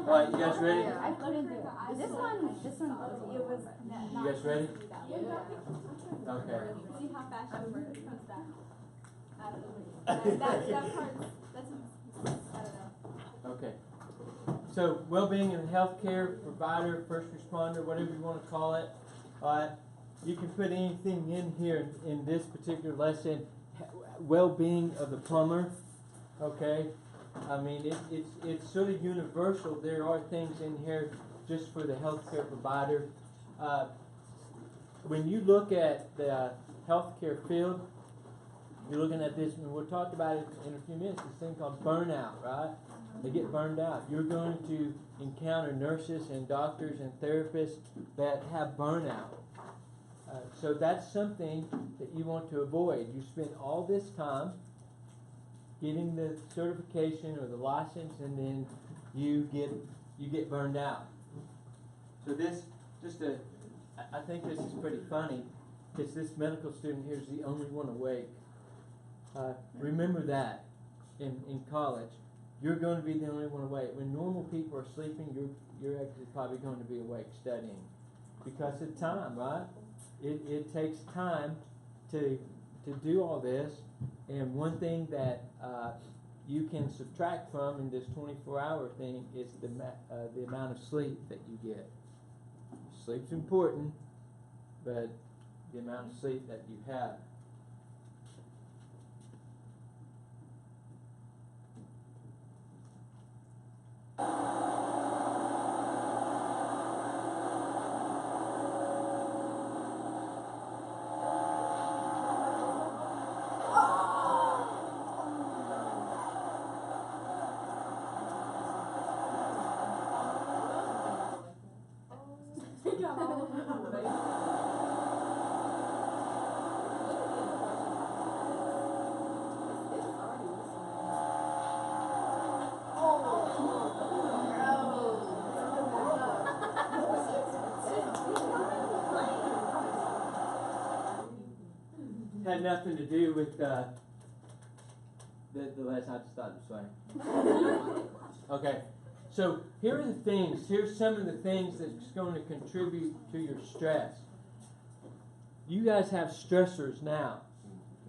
Alright, you guys ready? I couldn't do it. This one, it was. You guys ready? Yeah. Okay. See how fast you work comes back out of the way. That part, that's, I don't know. Okay. So, well-being and healthcare provider, first responder, whatever you want to call it. You can put anything in here in this particular lesson. Well-being of the plumber. Okay. I mean, it's sort of universal. There are things in here just for the healthcare provider. When you look at the healthcare field, you're looking at this, and we'll talk about it in a few minutes, this thing called burnout, right? They get burned out. You're going to encounter nurses and doctors and therapists that have burnout. So that's something that you want to avoid. You spend all this time getting the certification or the license, and then you get burned out. So this, I think this is pretty funny, because this medical student here is the only one awake. Remember that in college. You're going to be the only one awake. When normal people are sleeping, you're actually probably going to be awake studying. Because of time, right? It takes time to do all this. And one thing that you can subtract from in this 24-hour thing is the amount of sleep that you get. Sleep's important, but the amount of sleep that you have. Had nothing to do with the lesson. I just thought it was funny. Okay, so here are the things. Here's some of the things that's going to contribute to your stress. You guys have stressors now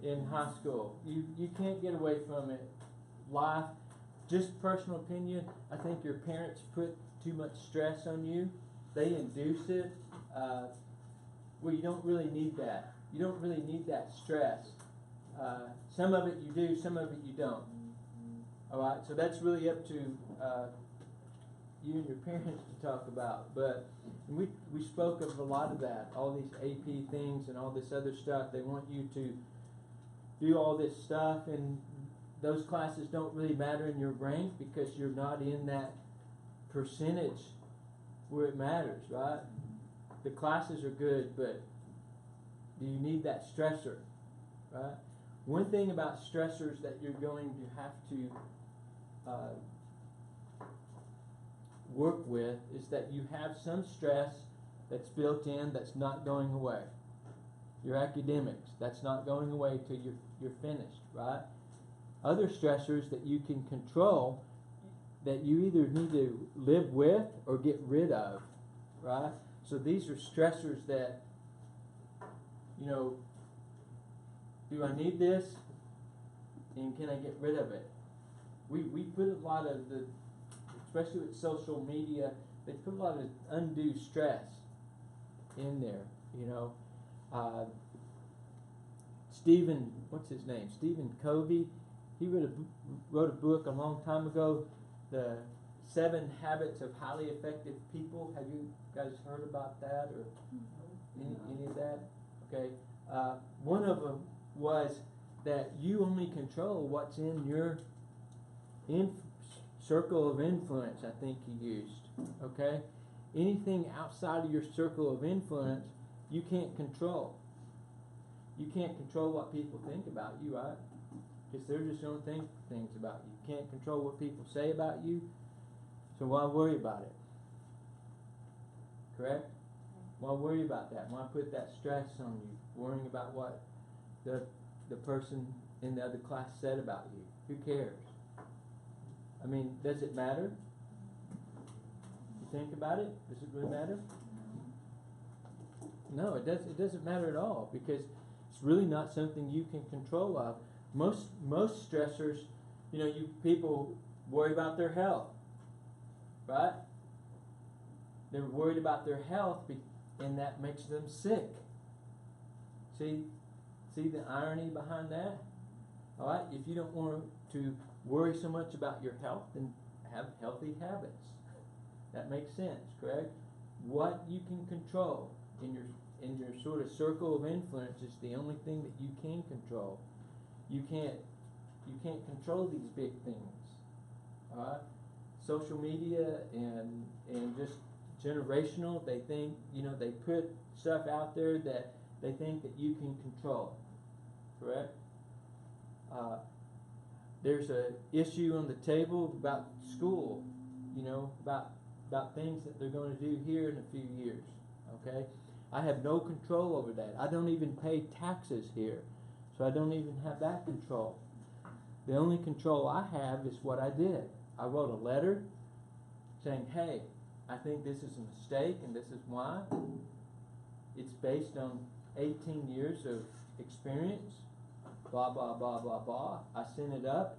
in high school. You can't get away from it. Life, just personal opinion, I think your parents put too much stress on you. They induce it. Well, you don't really need that. You don't really need that stress. Some of it you do, some of it you don't. All right, so that's really up to you and your parents to talk about. But we spoke of a lot of that, all these AP things and all this other stuff. They want you to do all this stuff, and those classes don't really matter in your brain because you're not in that percentage where it matters, right? The classes are good, but do you need that stressor, right? One thing about stressors that you're going to have to work with is that you have some stress that's built in that's not going away. Your academics, that's not going away till you're finished, right? Other stressors that you can control that you either need to live with or get rid of, right? So these are stressors that, do I need this? And can I get rid of it? We put a lot of especially with social media, they put a lot of undue stress in there, Stephen, what's his name? Stephen Covey, he wrote a book a long time ago, The 7 Habits of Highly Effective People. Have you guys heard about that or any of that? Okay. One of them was that you only control what's in your circle of influence, I think he used. Okay? Anything outside of your circle of influence, you can't control. You can't control what people think about you, right? Because they're just going to think things about you. You can't control what people say about you, so why worry about it? Correct? Why worry about that? Why put that stress on you, worrying about what the person in the other class said about you? Who cares? I mean, does it matter? think about it? Does it really matter? No, it doesn't matter at all, because it's really not something you can control of. Most stressors, you people worry about their health, right? They're worried about their health, and that makes them sick. See the irony behind that? All right, if you don't want to worry so much about your health, then have healthy habits. That makes sense, correct? What you can control in your sort of circle of influence is the only thing that you can control. You can't control these big things. All right? Social media and just generational, they think, they put stuff out there that they think that you can control. Correct? There's an issue on the table about school, about things that they're going to do here in a few years. Okay? I have no control over that. I don't even pay taxes here, so I don't even have that control. The only control I have is what I did. I wrote a letter saying, hey, I think this is a mistake and this is why. It's based on 18 years of experience, blah, blah, blah, blah, blah. I sent it up,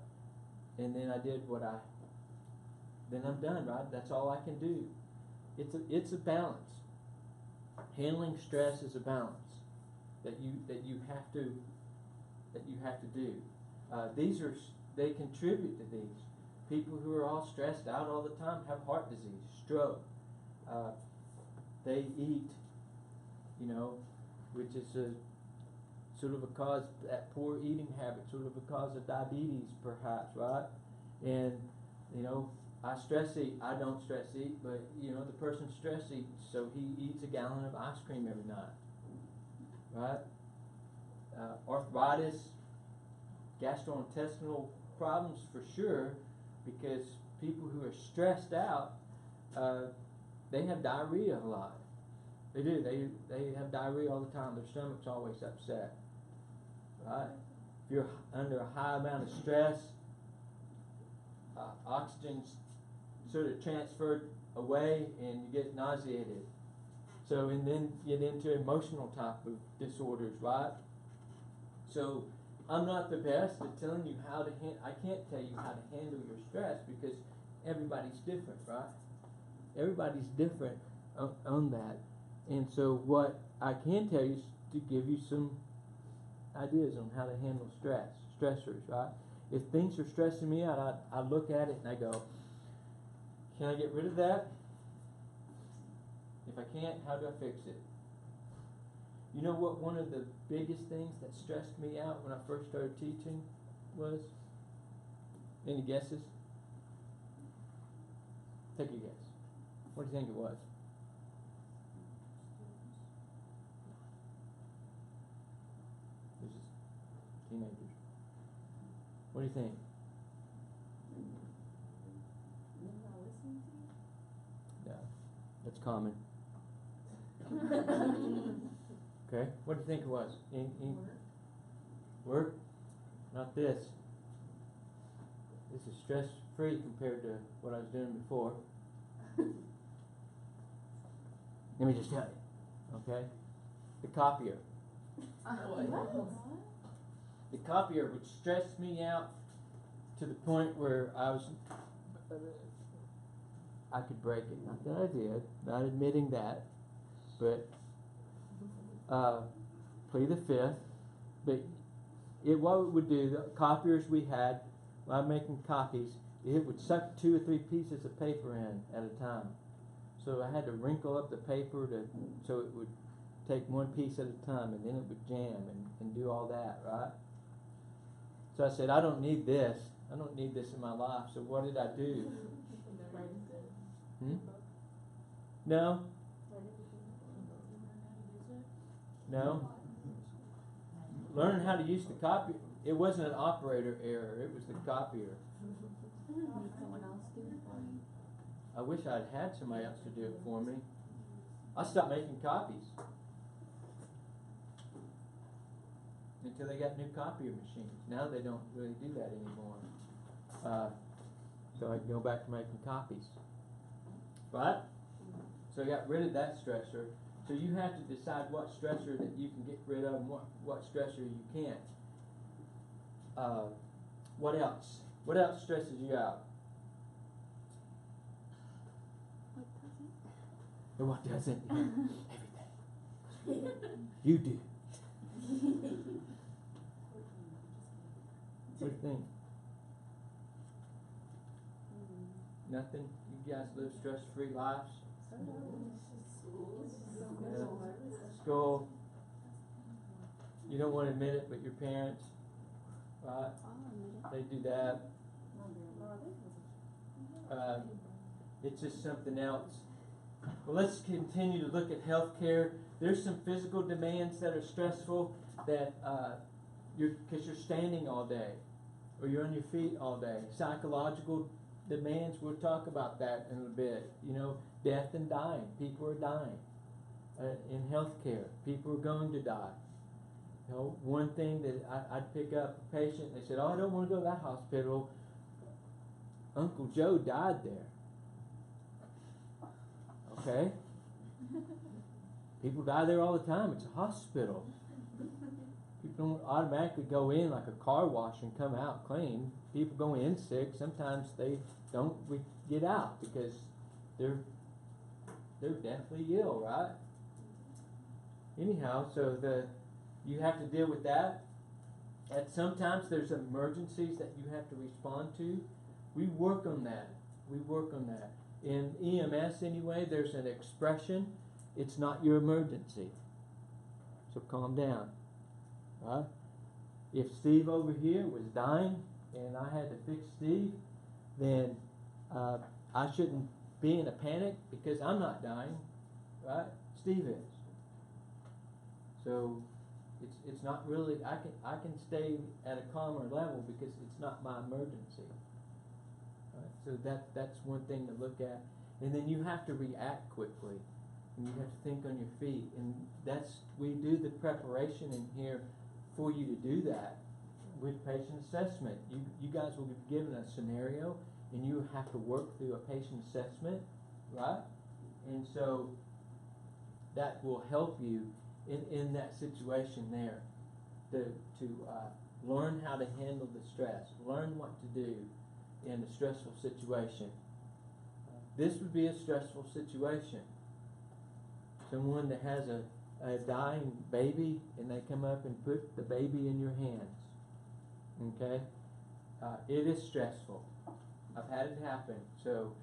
and then I did then I'm done, right? That's all I can do. It's a balance. Handling stress is a balance that you have to do. They contribute to these. People who are all stressed out all the time have heart disease, stroke. They eat, which is a sort of a cause, that poor eating habit, sort of a cause of diabetes, perhaps, right? And I stress eat. I don't stress eat, but the person stress eats, so he eats a gallon of ice cream every night, right? Arthritis, gastrointestinal problems for sure, because people who are stressed out, they have diarrhea a lot. They do. They have diarrhea all the time. Their stomach's always upset, right? If you're under a high amount of stress, oxygen's sort of transferred away and you get nauseated. So, and then you get into emotional type of disorders, right? So, I'm not the best at telling you how to I can't tell you how to handle your stress, because everybody's different, right? Everybody's different on that. And so what I can tell you is to give you some ideas on how to handle stressors, right? If things are stressing me out, I look at it and I go, can I get rid of that? If I can't, how do I fix it? You know what one of the biggest things that stressed me out when I first started teaching was? Any guesses? Take a guess. What do you think it was? This is teenagers. What do you think? No, that's common. Okay, what do you think it was? Work? Not this. This is stress-free compared to what I was doing before. Let me just tell you, okay? The copier. The copier would stress me out to the point where I could break it. Not that I did, not admitting that, but plead the fifth. But what it would do, the copiers we had, when I'm making copies, it would suck 2 or 3 pieces of paper in at a time. So I had to wrinkle up the paper so it would take 1 piece at a time, and then it would jam and do all that, right? So I said, I don't need this. I don't need this in my life. So what did I do? No. No. Learn how to use the copier. It wasn't an operator error. It was the copier. I wish I'd had somebody else to do it for me. I stopped making copies until they got new copier machines. Now they don't really do that anymore. So I can go back to making copies. Right? So I got rid of that stressor. So you have to decide what stressor that you can get rid of and what stressor you can't. What else? What else stresses you out? What doesn't? Or what doesn't? Everything. You do. What do you think? Nothing? You guys live stress-free lives? Yeah. School. You don't want to admit it, but your parents, right? They do that. It's just something else. Well, let's continue to look at healthcare. There's some physical demands that are stressful that because you're standing all day or you're on your feet all day. Psychological demands, we'll talk about that in a bit. You know, death and dying. People are dying in healthcare. People are going to die. You know, one thing that I'd pick up a patient, they said, "Oh, I don't want to go to that hospital. Uncle Joe died there." Okay? People die there all the time. It's a hospital. People don't automatically go in like a car wash and come out clean. People go in sick. Sometimes they don't get out because they're deathly ill, right? Anyhow, so you have to deal with that. And sometimes there's emergencies that you have to respond to. We work on that. In EMS anyway, there's an expression, it's not your emergency. So calm down. Right? If Steve over here was dying and I had to fix Steve, then I shouldn't be in a panic because I'm not dying. Right? Steve is. So it's not really, I can stay at a calmer level because it's not my emergency. Right? So that's one thing to look at. And then you have to react quickly. And you have to think on your feet. And we do the preparation in here for you to do that with patient assessment. You guys will be given a scenario and you have to work through a patient assessment, right? And so that will help you in that situation there to learn how to handle the stress, learn what to do in a stressful situation. This would be a stressful situation. Someone that has a dying baby and they come up and put the baby in your hands. Okay? It is stressful. I've had it happen. So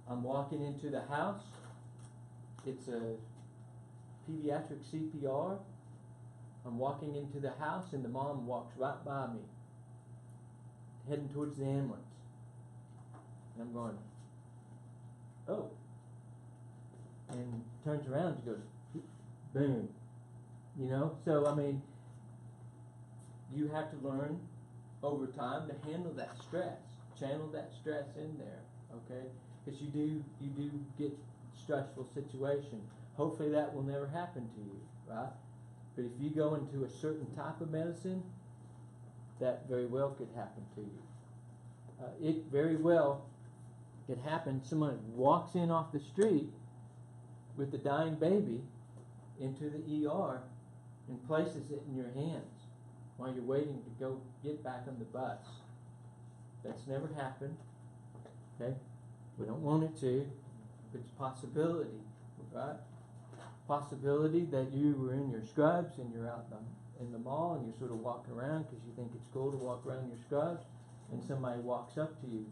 I'm walking into the house. It's a pediatric CPR. I'm walking into the house and the mom walks right by me, heading towards the ambulance. And I'm going, "Oh." And turns around and goes, boom. You know? So, I mean, you have to learn over time to handle that stress. Channel that stress in there, okay? Because you do get stressful situation. Hopefully that will never happen to you, right? But if you go into a certain type of medicine, that very well could happen to you. It very well could happen. Someone walks in off the street with the dying baby into the ER and places it in your hands while you're waiting to go get back on the bus. That's never happened. Okay? We don't want it to, but it's a possibility, right? Possibility that you were in your scrubs and you're out in the mall and you're sort of walking around because you think it's cool to walk around in your scrubs, and somebody walks up to you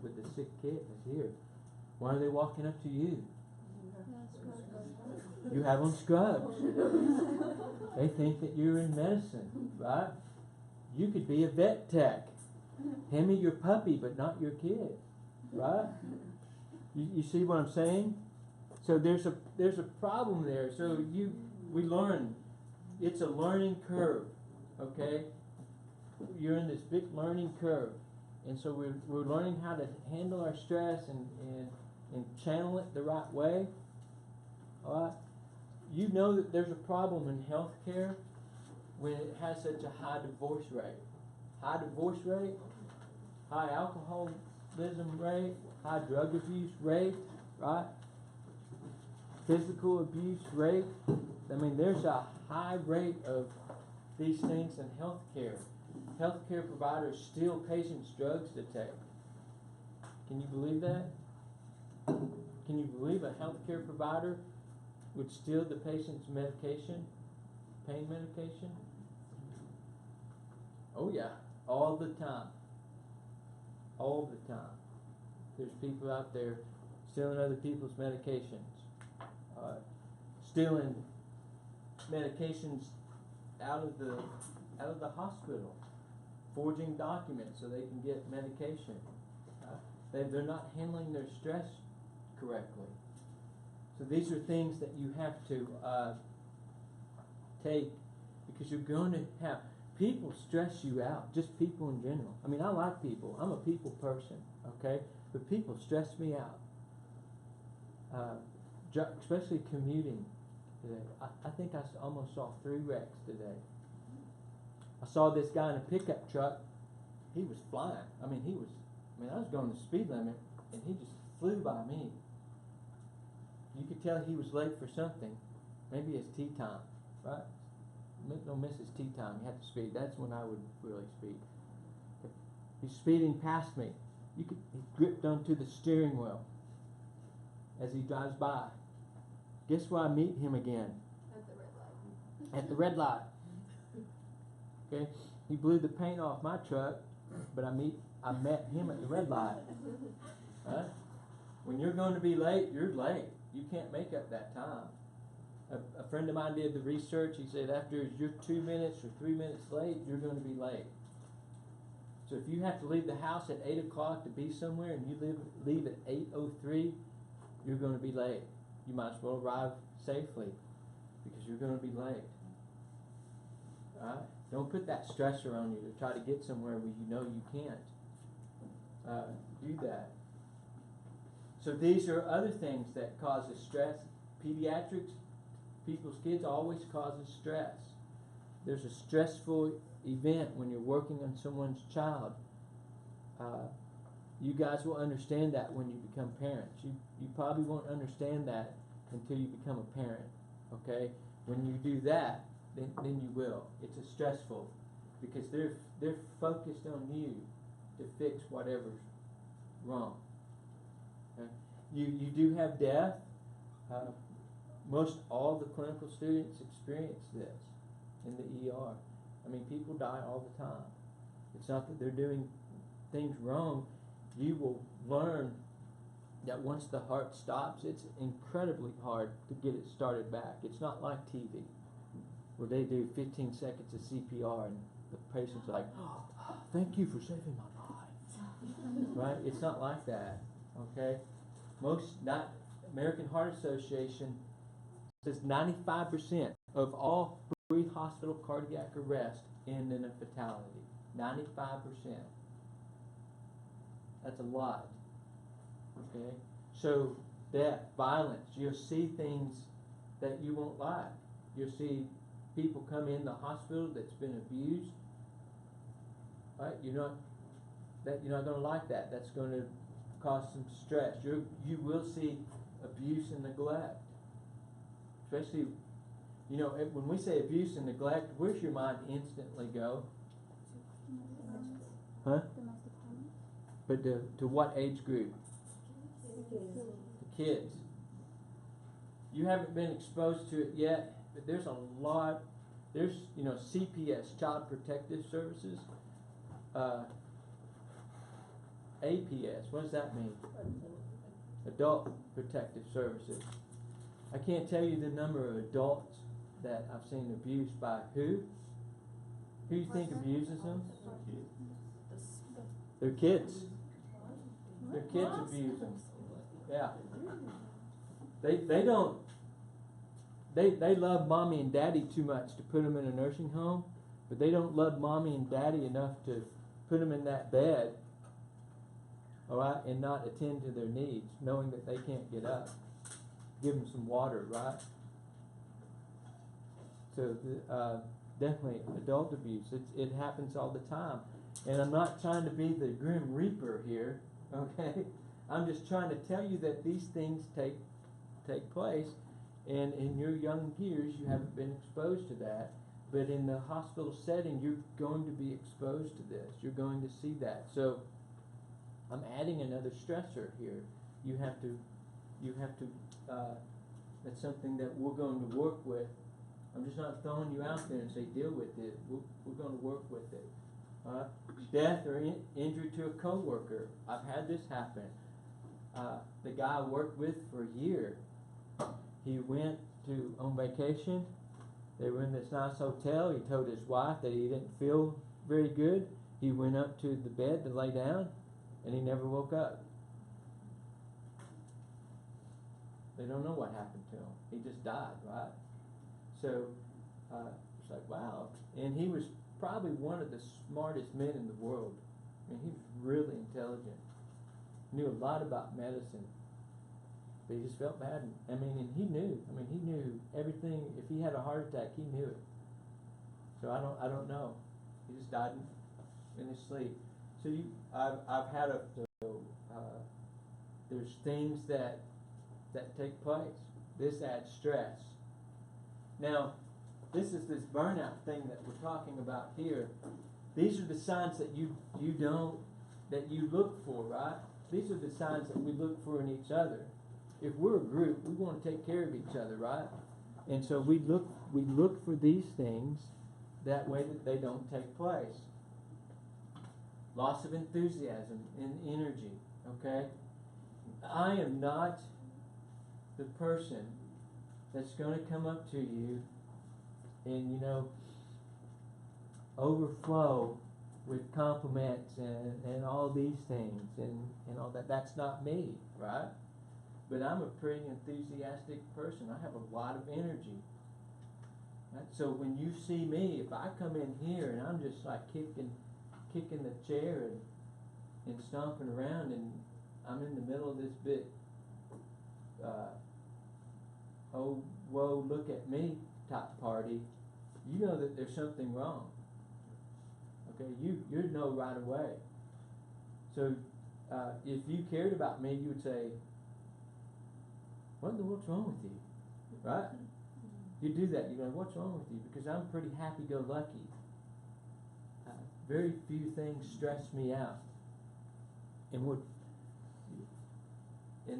with a sick kid that's here. Why are they walking up to you? You have on scrubs. They think that you're in medicine, right? You could be a vet tech. Hand me your puppy, but not your kid, right? You see what I'm saying? So there's a problem there. So we learn. It's a learning curve, okay? You're in this big learning curve, and so we're learning how to handle our stress and channel it the right way. All right? You know that there's a problem in healthcare when it has such a high divorce rate. High divorce rate, high alcoholism rate, high drug abuse rate, right? physical abuse, rape. I mean, there's a high rate of these things in healthcare. Healthcare providers steal patients' drugs to take. Can you believe that? Can you believe a healthcare provider would steal the patient's medication, pain medication? Oh yeah, all the time. All the time. There's people out there stealing other people's medications, stealing medications out of the hospital, forging documents so they can get medication. They're not handling their stress correctly. So these are things that you have to take, because you're going to have people stress you out, just people in general. I mean, I like people. I'm a people person, okay? But people stress me out, especially commuting today. I think I almost saw 3 wrecks today. I saw this guy in a pickup truck. He was flying. I was going the speed limit, and he just flew by me. You could tell he was late for something. Maybe his tea time, right? Don't miss his tea time. You have to speed. That's when I would really speed. He's speeding past me. He gripped onto the steering wheel as he drives by. Guess where I meet him again? At the red light. At the red light. Okay, he blew the paint off my truck, but I met him at the red light. Right? When you're going to be late, you're late. You can't make up that time. A friend of mine did the research. He said after you're 2 minutes or 3 minutes late, you're going to be late. So if you have to leave the house at 8 o'clock to be somewhere and you leave at 8:03, you're going to be late. You might as well arrive safely because you're going to be late. All right? Don't put that stressor on you to try to get somewhere where you know you can't do that. So these are other things that causes stress. Pediatrics, people's kids always causes stress. There's a stressful event when you're working on someone's child. You guys will understand that when you become parents. You probably won't understand that until you become a parent. Okay? When you do that, then you will. It's a stressful because they're focused on you to fix whatever's wrong. Okay? You do have death. Most all the clinical students experience this in the ER. I mean, people die all the time. It's not that they're doing things wrong. You will learn that once the heart stops, it's incredibly hard to get it started back. It's not like TV, where they do 15 seconds of CPR and the patient's like, oh, thank you for saving my life. Right? It's not like that. Okay? American Heart Association says 95% of all pre-hospital cardiac arrest end in a fatality. 95%. That's a lot. Okay? So death, violence, you'll see things that you won't like. You'll see people come in the hospital that's been abused. Right? You're not going to like that. That's going to cause some stress. You will see abuse and neglect. Especially, when we say abuse and neglect, where's your mind instantly go? Huh? But to what age group? The kids. You haven't been exposed to it yet, but there's a lot. There's, CPS, Child Protective Services. APS, what does that mean? Adult Protective Services. I can't tell you the number of adults that I've seen abused by who? Who do you think abuses them? Their kids. Their kids abuse them. Yeah. They love mommy and daddy too much to put them in a nursing home, but they don't love mommy and daddy enough to put them in that bed, all right, and not attend to their needs, knowing that they can't get up. Give them some water, right? So definitely adult abuse. It happens all the time. And I'm not trying to be the Grim Reaper here, okay? I'm just trying to tell you that these things take place. And in your young years, you haven't been exposed to that. But in the hospital setting, you're going to be exposed to this. You're going to see that. So I'm adding another stressor here. You have to, that's something that we're going to work with. I'm just not throwing you out there and say deal with it. We're going to work with it. Death or injury to a coworker. I've had this happen. The guy I worked with for a year, he went on vacation. They were in this nice hotel. He told his wife that he didn't feel very good. He went up to the bed to lay down, and he never woke up. They don't know what happened to him. He just died, right? So it's like, wow. And he was probably one of the smartest men in the world. I mean, he was really intelligent. Knew a lot about medicine. But he just felt bad. And he knew. He knew everything. If he had a heart attack, he knew it. So I don't know. He just died in his sleep. So I've had there's things that take place. This adds stress. Now, this is this burnout thing that we're talking about here. These are the signs that you look for, right? These are the signs that we look for in each other. If we're a group, we want to take care of each other, right? And so we look for these things that way that they don't take place. Loss of enthusiasm and energy, okay? I am not the person that's going to come up to you and, overflow with compliments and all these things and all that. That's not me, right? But I'm a pretty enthusiastic person. I have a lot of energy. Right? So when you see me, if I come in here and I'm just like kicking the chair and stomping around and I'm in the middle of this big oh, whoa, look at me type party, you know that there's something wrong. Okay, you'd know right away. So if you cared about me, you would say, what in the world's wrong with you? Right? You do that. You go, what's wrong with you? Because I'm pretty happy-go-lucky. Very few things stress me out. And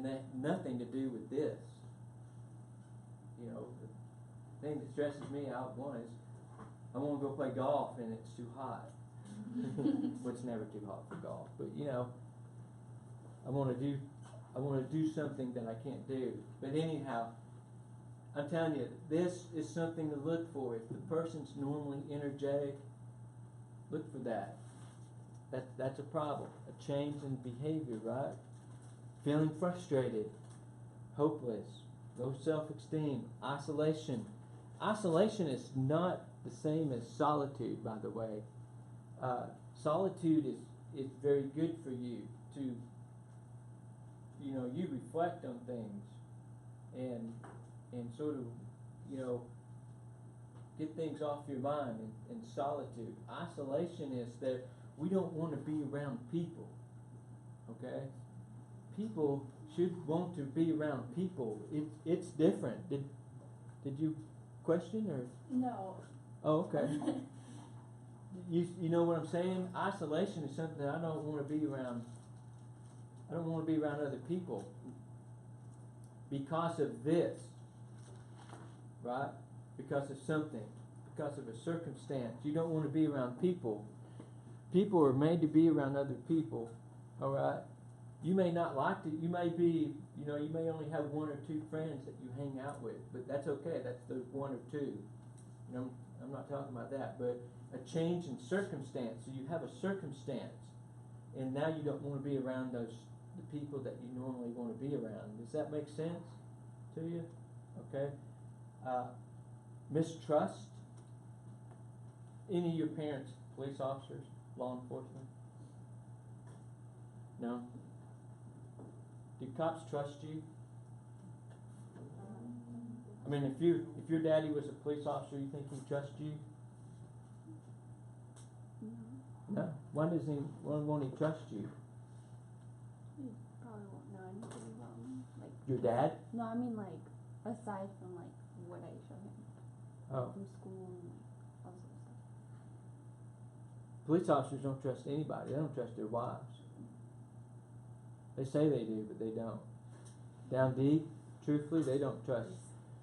that nothing to do with this. The thing that stresses me out, one is I want to go play golf and it's too hot. Well, it's never too hot for golf, but I want to do something that I can't do. But anyhow, I'm telling you, this is something to look for. If the person's normally energetic, look for that. That's a problem. A change in behavior, right? Feeling frustrated, hopeless, low self-esteem, isolation. Isolation is not the same as solitude, by the way. Solitude is very good for you to, you reflect on things and sort of, get things off your mind in solitude. Isolation is that we don't want to be around people, okay? People should want to be around people. It's different. Did you question or? No. Oh, okay. You know what I'm saying? Isolation is something that I don't want to be around. I don't want to be around other people because of this, right? Because of something, because of a circumstance. You don't want to be around people. People are made to be around other people, all right? You may not like to, you may be, you may only have one or two friends that you hang out with, but that's okay. That's the one or two. I'm not talking about that, but a change in circumstance. So you have a circumstance, and now you don't want to be around the people that you normally want to be around. Does that make sense to you? Okay. Mistrust. Any of your parents, police officers, law enforcement? No? Do cops trust you? I mean, if your daddy was a police officer, you think he'd trust you? No. Why won't he trust you? He probably won't know anything about me. Your dad? No, I mean Aside from like what I show him Oh, from school and like all this other stuff. police officers don't trust anybody. They don't trust their wives. They say they do, but they don't. Down deep, truthfully, they don't trust.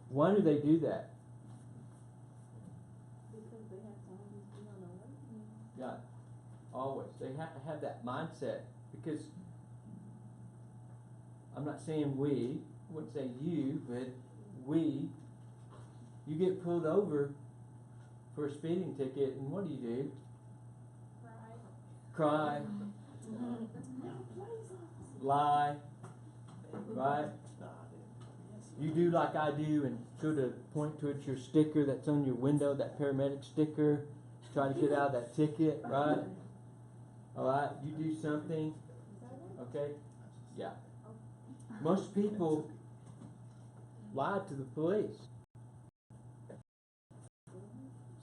Why do they do that? Because they have to always be on alert. Yeah, always. They have to have that mindset because I'm not saying we, I wouldn't say you, but we, you get pulled over for a speeding ticket, and what do? Cry. Lie. Right? You do like I do and sort of point towards your sticker that's on your window, that paramedic sticker, try to get out of that ticket, right? Alright, you do something, okay? Yeah. Most people lie to the police.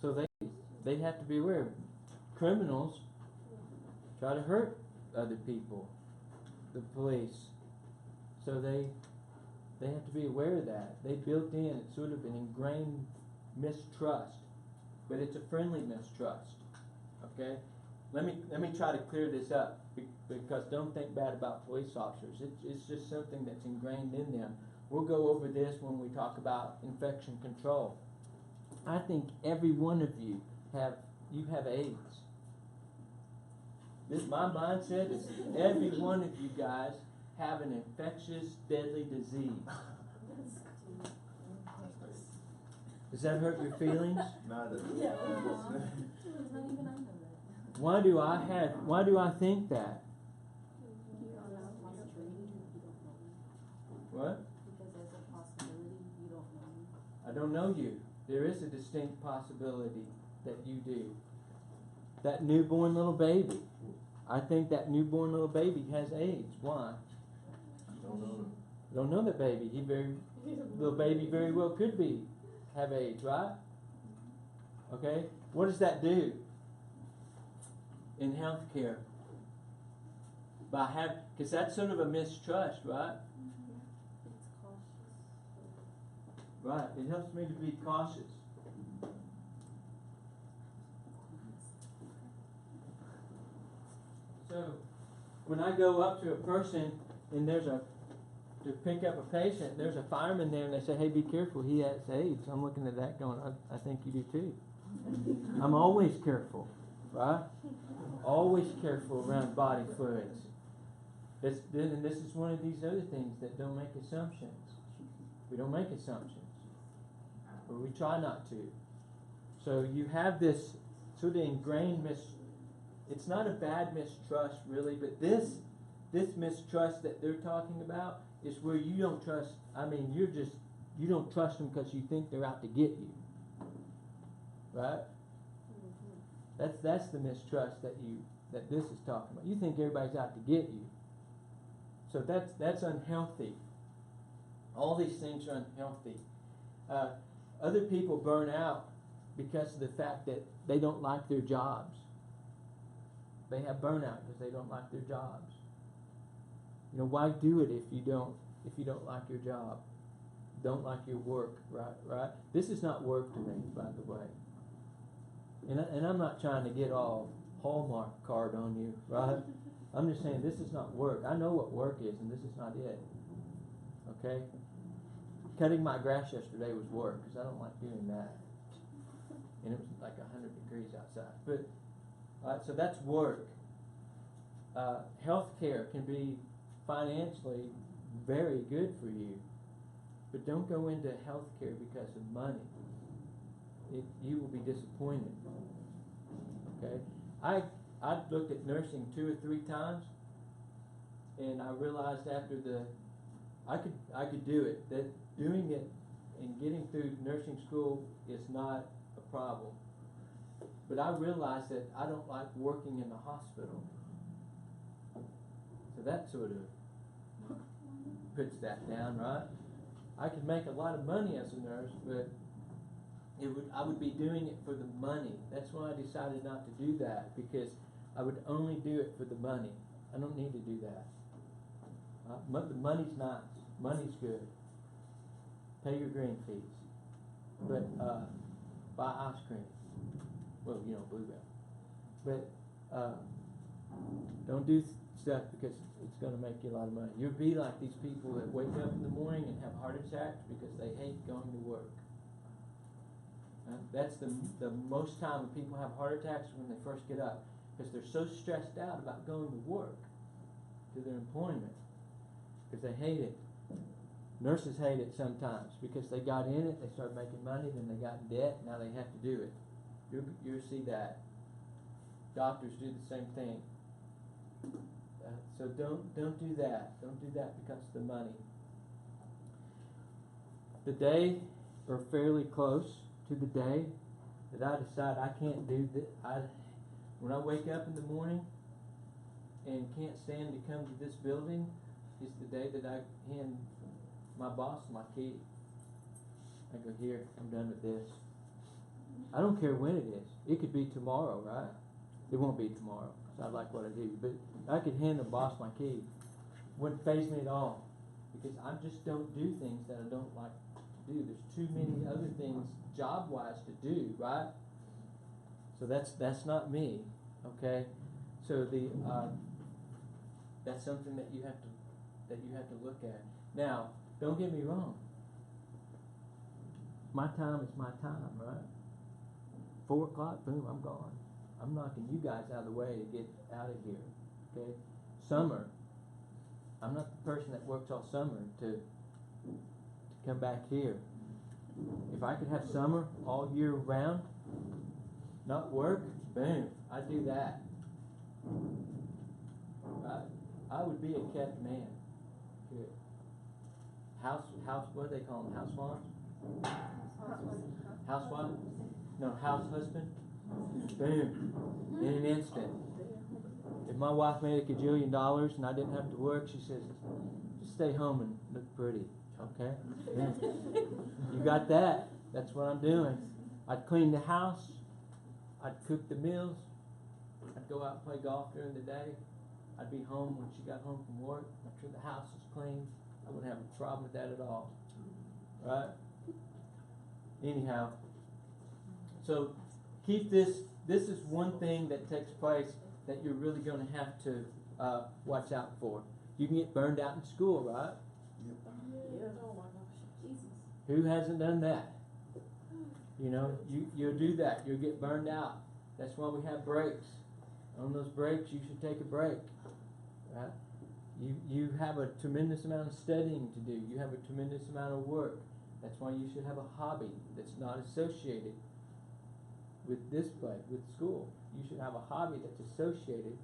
So they have to be aware. Criminals try to hurt other people, the police. So they have to be aware of that. They built in, it's sort of an ingrained mistrust, but it's a friendly mistrust. Okay? Let me try to clear this up because don't think bad about police officers. It's just something that's ingrained in them. We'll go over this when we talk about infection control. I think every one of you have AIDS. My mindset is every one of you guys have an infectious, deadly disease. Does that hurt your feelings? Not Why do I think that? What? Because there's a possibility you don't know. I don't know you. There is a distinct possibility that you do. That newborn little baby. I think that newborn little baby has AIDS. Why? Don't know the baby. Little baby very well could have AIDS, right? Okay? What does that do in healthcare? Because that's sort of a mistrust, right? It's cautious. Right. It helps me to be cautious. So, when I go up to a person and to pick up a patient, there's a fireman there and they say, hey, be careful, he has AIDS. I'm looking at that going, I think you do too. I'm always careful, right? Always careful around body fluids. And this is one of these other things that don't make assumptions. We don't make assumptions. Or we try not to. So you have this sort of ingrained it's not a bad mistrust really, but this mistrust that they're talking about is where you don't trust, you don't trust them because you think they're out to get you. Right? That's the mistrust that this is talking about. You think everybody's out to get you. So that's unhealthy. All these things are unhealthy. Other people burn out because of the fact that they don't like their jobs. They have burnout because they don't like their jobs. Why do it if you don't like your job? Don't like your work, right? This is not work to me, by the way. And I'm not trying to get all Hallmark card on you, right? I'm just saying this is not work. I know what work is, and this is not it. Okay? Cutting my grass yesterday was work because I don't like doing that. And it was like 100 degrees outside. But so that's work. Healthcare can be financially very good for you, but don't go into healthcare because of money. You will be disappointed. Okay, I looked at nursing 2 or 3 times, and I realized after I could do it. That doing it and getting through nursing school is not a problem. But I realized that I don't like working in the hospital. So that sort of puts that down, right? I could make a lot of money as a nurse, but I would be doing it for the money. That's why I decided not to do that, because I would only do it for the money. I don't need to do that. The money's nice. Money's good. pay your green fees, but buy ice cream. Well, you know, bluebell. But don't do stuff because it's going to make you a lot of money. You'll be like these people that wake up in the morning and have heart attacks because they hate going to work. That's the most time when people have heart attacks when they first get up, because they're so stressed out about going to work, to their employment, because they hate it. Nurses hate it sometimes because they got in it, they started making money, then they got in debt, now they have to do it. You'll see that. Doctors do the same thing. So don't do that. Don't do that because of the money. The day, or fairly close to the day, that I decide I can't do this, when I wake up in the morning and can't stand to come to this building, is the day that I hand my boss my key. I go, here, I'm done with this. I don't care when it is. It could be tomorrow, right? It won't be tomorrow, because I like what I do. But I could hand the boss my key. Wouldn't faze me at all, because I just don't do things that I don't like to do. There's too many other things job-wise to do, right? So that's not me, okay? So that's something that you have to look at. Now, don't get me wrong. My time is my time, right? 4 o'clock, boom, I'm gone. I'm knocking you guys out of the way to get out of here, okay? Summer, I'm not the person that works all summer to come back here. If I could have summer all year round, not work, boom, I'd do that. I would be a kept man. Good. House, what do they call them? Housewives? Housewife? No, house husband? Boom. In an instant. If my wife made $1 gajillion and I didn't have to work, she says, just stay home and look pretty, okay? You got that? That's what I'm doing. I'd clean the house. I'd cook the meals. I'd go out and play golf during the day. I'd be home when she got home from work. Make sure the house was clean. I wouldn't have a problem with that at all. Right? Anyhow, so keep this. This is one thing that takes place that you're really going to have to watch out for. You can get burned out in school, right? Yeah. Oh my gosh. Jesus. Who hasn't done that? You know, you'll do that. You'll get burned out. That's why we have breaks. On those breaks, you should take a break. Right? You have a tremendous amount of studying to do. You have a tremendous amount of work. That's why you should have a hobby that's not associated with this place, with school. You should have a hobby that's associated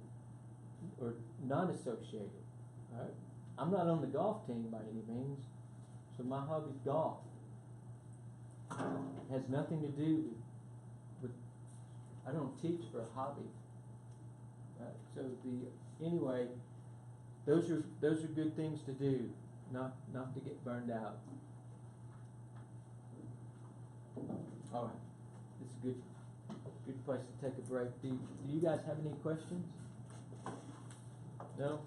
or not associated. Right? I'm not on the golf team by any means, so my hobby's golf. It has nothing to do with I don't teach for a hobby. Right? So anyway, those are good things to do, not to get burned out. All right, this is a good place to take a break. Do you guys have any questions? No?